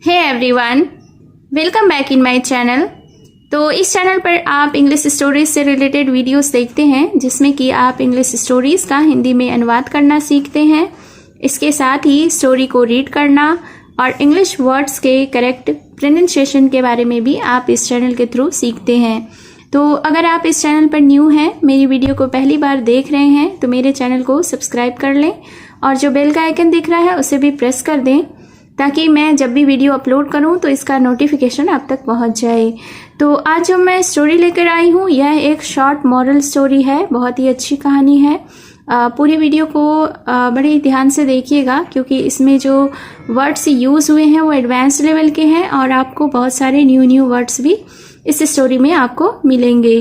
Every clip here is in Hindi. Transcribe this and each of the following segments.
Hey everyone, welcome back in my channel. तो इस चैनल पर आप इंग्लिश स्टोरीज से रिलेटेड वीडियोस देखते हैं जिसमें कि आप इंग्लिश स्टोरीज का हिंदी में अनुवाद करना सीखते हैं। इसके साथ ही स्टोरी को रीड करना और इंग्लिश वर्ड्स के करेक्ट प्रोनाउंसिएशन के बारे में भी आप इस चैनल के थ्रू सीखते हैं। तो अगर आप इस चैनल पर न्यू हैं, मेरी वीडियो को पहली बार देख रहे हैं, तो मेरे चैनल को सब्सक्राइब कर लें और जो बेल का आइकन दिख रहा है उसे भी प्रेस कर दें ताकि मैं जब भी वीडियो अपलोड करूं तो इसका नोटिफिकेशन आप तक पहुंच जाए। तो आज जो मैं स्टोरी लेकर आई हूं यह एक शॉर्ट मॉरल स्टोरी है। बहुत ही अच्छी कहानी है। पूरी वीडियो को बड़े ध्यान से देखिएगा क्योंकि इसमें जो वर्ड्स यूज़ हुए हैं वो एडवांस लेवल के हैं और आपको बहुत सारे न्यू वर्ड्स भी इस स्टोरी में आपको मिलेंगे।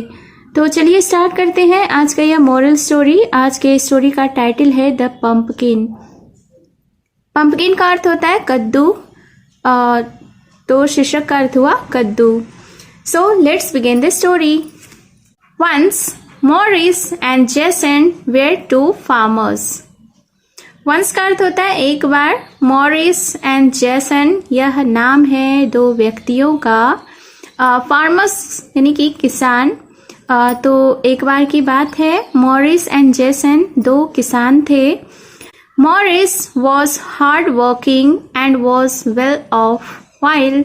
तो चलिए स्टार्ट करते हैं आज का यह मॉरल स्टोरी। आज के स्टोरी का टाइटल है द पंपकिन। पंपकिन का अर्थ होता है कद्दू, तो शीर्षक का अर्थ हुआ कद्दू। So let's begin the story. Once Morris and Jason were two farmers. Once का अर्थ होता है एक बार, मॉरिस एंड जेसन यह नाम है दो व्यक्तियों का। फार्मर्स यानी कि किसान। तो एक बार की बात है, मॉरिस एंड जेसन दो किसान थे। Morris was hard-working and was well off, while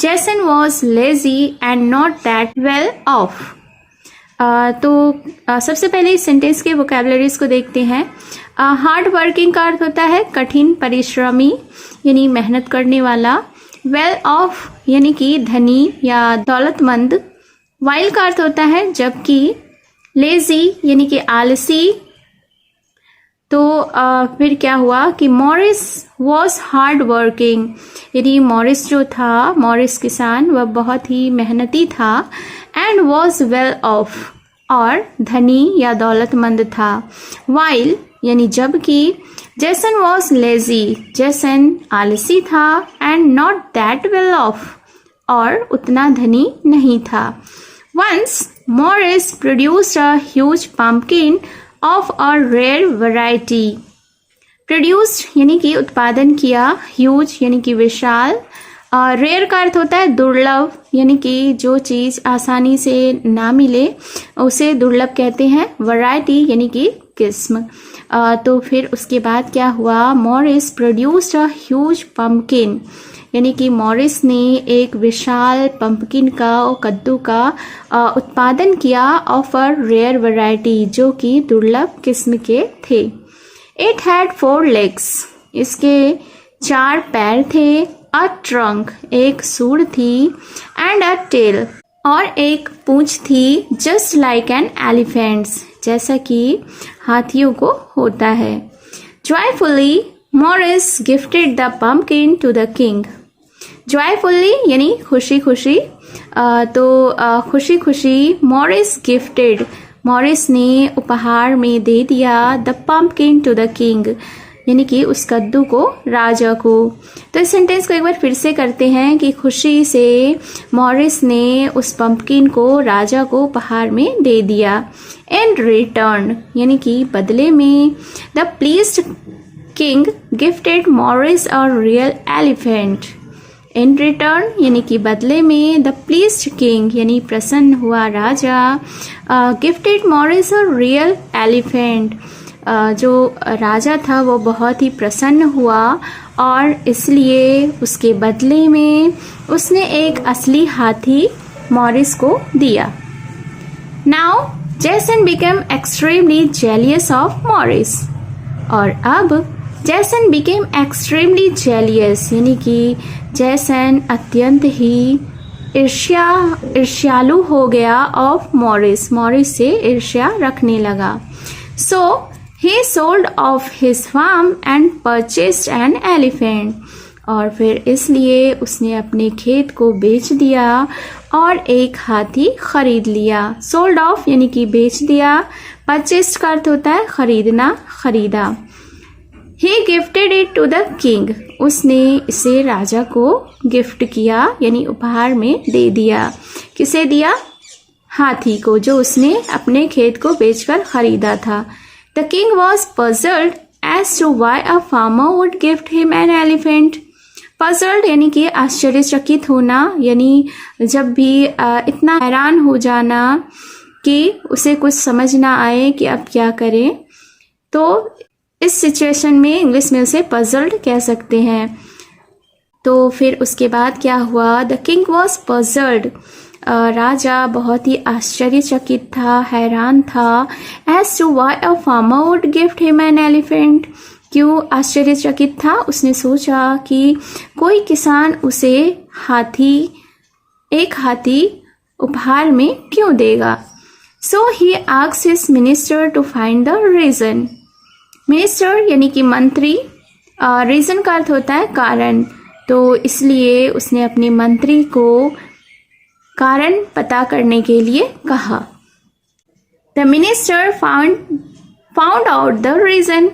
Jason was lazy and not that well off. तो सबसे पहले इस सेंटेंस के वोकैबुलरीज को देखते हैं। हार्ड वर्किंग का अर्थ होता है कठिन परिश्रमी यानी मेहनत करने वाला। वेल ऑफ यानी कि धनी या दौलतमंद। वाइल का अर्थ होता है जबकि। लेजी यानी कि आलसी। तो फिर क्या हुआ कि मॉरिस वॉज हार्ड वर्किंग यानी मॉरिस जो था, मॉरिस किसान, वह बहुत ही मेहनती था। एंड वॉज वेल ऑफ और धनी या दौलतमंद था। वाइल यानी जबकि। जेसन वॉज लेजी, जेसन आलसी था। And not that well off और उतना धनी नहीं था। Once Morris produced a huge pumpkin of a rare variety. Produced यानी कि उत्पादन किया, ह्यूज यानी कि विशाल। रेयर का अर्थ होता है दुर्लभ यानी कि जो चीज़ आसानी से ना मिले उसे दुर्लभ कहते हैं। वैरायटी यानी कि किस्म। तो फिर उसके बाद क्या हुआ, Morris produced a huge pumpkin यानी कि मॉरिस ने एक विशाल पंपकिन का और कद्दू का उत्पादन किया ऑफ अ रेयर वैरायटी जो कि दुर्लभ किस्म के थे। इट हैड 4 legs, इसके 4 पैर थे। अ ट्रंक एक सूंड थी। एंड अ टेल और एक पूंछ थी। जस्ट लाइक एन एलिफेंट्स जैसा कि हाथियों को होता है। Joyfully Morris gifted the pumpkin to the king. Joyfully यानी खुशी खुशी। तो खुशी खुशी मॉरिस गिफ्टेड, मॉरिस ने उपहार में दे दिया the pumpkin to the king यानी कि उस कद्दू को राजा को। तो इस सेंटेंस को एक बार फिर से करते हैं कि खुशी से मॉरिस ने उस पंपकिन को राजा को उपहार में दे दिया। इन रिटर्न यानी कि बदले में the pleased king gifted Morris a real elephant. In return यानी कि बदले में द प्लीज्ड किंग यानी प्रसन्न हुआ राजा gifted Morris a real elephant. जो राजा था वो बहुत ही प्रसन्न हुआ और इसलिए उसके बदले में उसने एक असली हाथी मॉरिस को दिया। Now Jason became extremely jealous of Morris. और अब जेसन बिकेम एक्सट्रीमली जेलियस यानी कि जेसन अत्यंत ही ईर्ष्यालु हो गया ऑफ मॉरिस, मॉरिस से ईर्ष्या रखने लगा। So he sold off his farm and purchased an elephant. और फिर इसलिए उसने अपने खेत को बेच दिया और एक हाथी खरीद लिया। सोल्ड ऑफ यानी कि बेच दिया। परचेस्ड का अर्थ होता है खरीदना, खरीदा। He gifted it to the king, उसने इसे राजा को गिफ्ट किया यानी उपहार में दे दिया। किसे दिया? हाथी को जो उसने अपने खेत को बेचकर खरीदा था। The king was puzzled as to why a farmer would gift him an elephant. Puzzled यानी कि आश्चर्यचकित होना, यानी जब भी इतना हैरान हो जाना कि उसे कुछ समझ ना आए कि अब क्या करें, तो इस सिचुएशन में इंग्लिश में उसे पजल्ड कह सकते हैं। तो फिर उसके बाद क्या हुआ, द किंग वॉज पजल्ड, राजा बहुत ही आश्चर्यचकित था, हैरान था, as to why a farmer would gift him an elephant, क्यों आश्चर्यचकित था, उसने सोचा कि कोई किसान उसे एक हाथी उपहार में क्यों देगा। So he asked his minister to find the reason. Minister यानी कि मंत्री, रीजन का अर्थ होता है कारण, तो इसलिए उसने अपने मंत्री को कारण पता करने के लिए कहा। The minister found out the reason,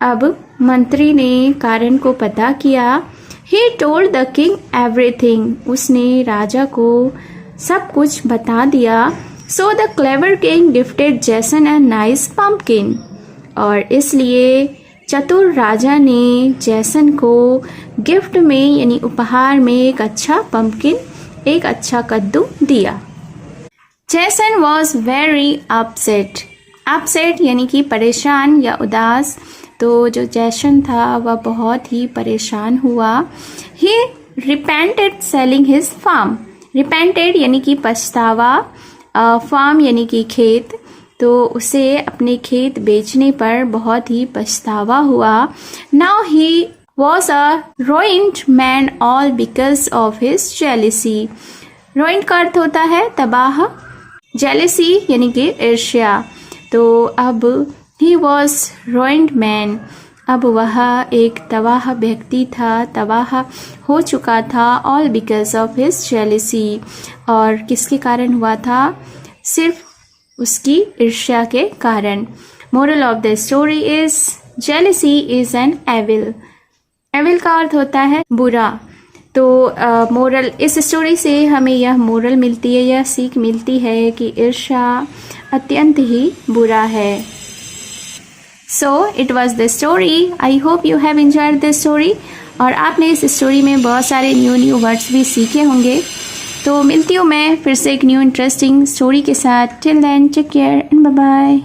अब मंत्री ने कारण को पता किया। He told the king everything, उसने राजा को सब कुछ बता दिया। So the clever king gifted Jason a nice pumpkin, और इसलिए चतुर राजा ने जैसन को गिफ्ट में यानी उपहार में एक अच्छा पम्पकिन, एक अच्छा कद्दू दिया। जैसन वॉज वेरी अपसेट, अपसेट यानी कि परेशान या उदास, तो जो जैसन था वह बहुत ही परेशान हुआ। He repented selling his farm, repented यानी कि पछतावा, फार्म यानी कि खेत, तो उसे अपने खेत बेचने पर बहुत ही पछतावा हुआ। Now he was a ruined man all because of his jealousy, ruined का अर्थ होता है तबाह, जेलिसी यानी कि ईर्ष्या, तो अब ही वॉज रुइन्ड मैन, अब वह एक तबाह व्यक्ति था, तबाह हो चुका था, all because of his jealousy, और किसके कारण हुआ था, सिर्फ उसकी ईर्ष्या के कारण। Moral of the story is jealousy is an evil, evil का अर्थ होता है बुरा। तो मोरल, इस स्टोरी से हमें यह मोरल मिलती है, यह सीख मिलती है कि ईर्ष्या अत्यंत ही बुरा है। So it was the story, I hope you have enjoyed the story, और आपने इस स्टोरी में बहुत सारे न्यू वर्ड्स भी सीखे होंगे। तो मिलती हूँ मैं फिर से एक न्यू इंटरेस्टिंग स्टोरी के साथ। Till then take care and bye bye.